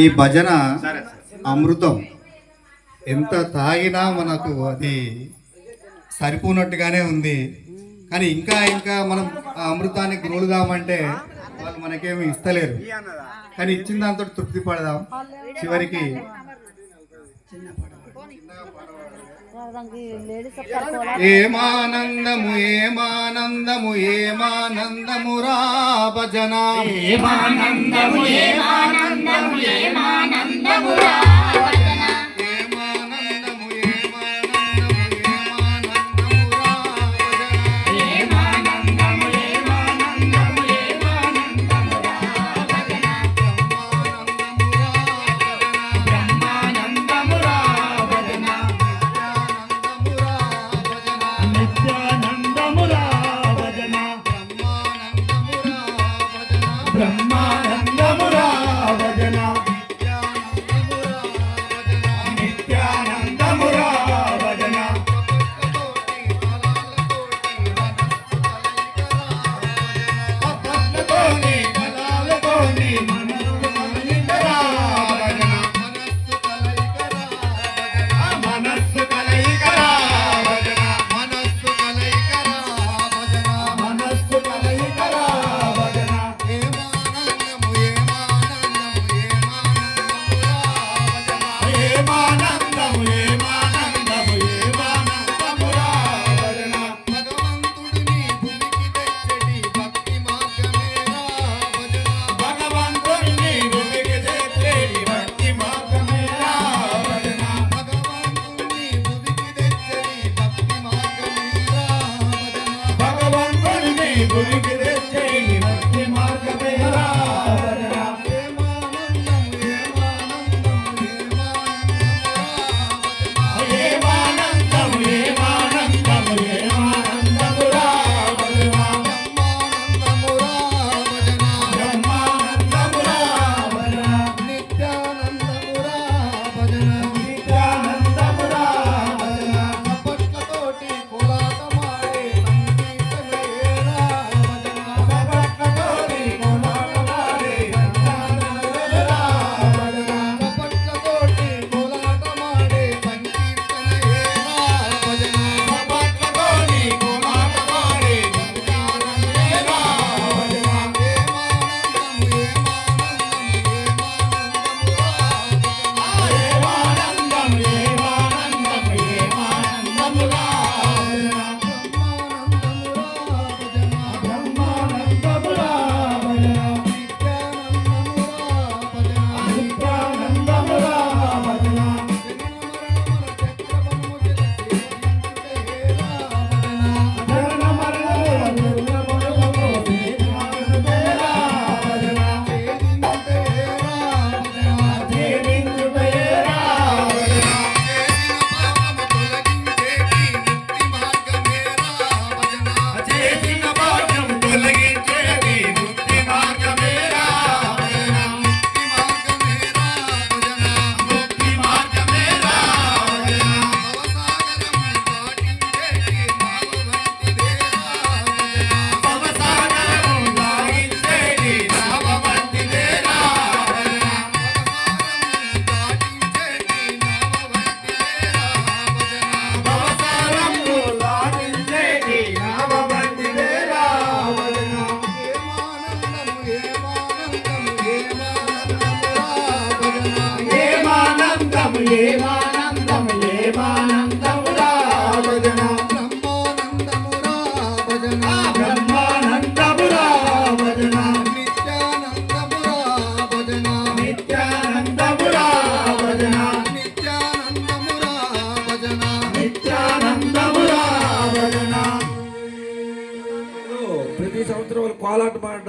ఈ భజన అమృతం. ఎంత తాగినా మనకు అది సరిపోనట్టుగానే ఉంది. కానీ ఇంకా ఇంకా మనం ఆ అమృతాన్ని గ్రోలుదామంటే వాళ్ళు మనకేమి ఇస్తలేరు. కానీ ఇచ్చిన దాంతో తృప్తి పడదాం. చివరికి ఏమానందము ఏమానందము ఏమానందము రా భజన, ఏమానందము ఏమానందము ఏమానందము రా భజన, ఏమానందము ఏమానందము ఏమానందము రా భజన, ఏమానందము ఏమానందము ఏమానందము రా భజన, బ్రహ్మానందము రా భజన, నిత్యానందము రా భజన, బ్రహ్మానందము రా భజన, నిత్యానందము రా భజన, అపన్నతోని కలాలతోని మనసు కలయికరా భజన, మనస్సు కలయికరా భజన, మనస్సు కలయికరా భజన, మనస్సు కలయికరా భజన, ఏమానందము ఏమానందము ఏమానందము రా భజన, ఏమానందము ఏమానందము ఏమానందము రా భజన, భగవంతుడిని భూమికి తెచ్చడి భక్తి మార్గమే రా భజన, భగవంతుడిని భూమికి తెచ్చడి భక్తి మార్గమే రా భజన, ఏమానందము ఏమానందము ఏమానందము రా భజన, బ్రహ్మానందము రా భజన, నిత్యానందము రా భజన, పట్లతోటి కోలాటమాడే సంగీతమేరా భజన, సపట్లతోని కోలాటమాడే సంగీతమేరా భజన, పట్లతోటి కోలాటమాడే సంకీర్తనయేరా భజన, సపట్లతోని కోలాటమాడే సంగీతమేరా భజన, ఏమానందము ఏమానందము ఏమానందము రా భజన, బ్రహ్మానందము రా భజన, నిత్యానందము రా భజన, జనన మరణముల దుర్గములకు భేదమానమేరా భజన, జీవించుటయేరా భజన, చేసిన భాగ్యం తొలగించేది ముక్తి మార్గమేరా భజన, ముక్తి మార్గమేరా భజన, భవసాగరము దాటించేది నావవంతిదేరా భజన, భవసాగరము దాటించేది నావవంతిదేరా భజన, ఏమానందము ఏమానందము ఏమానందము రా భజన, బ్రహ్మానందము రా భజన, నిత్యానందము రా భజన, నిత్యానందము రా భజన. ప్రతి సంవత్సరం కోలాట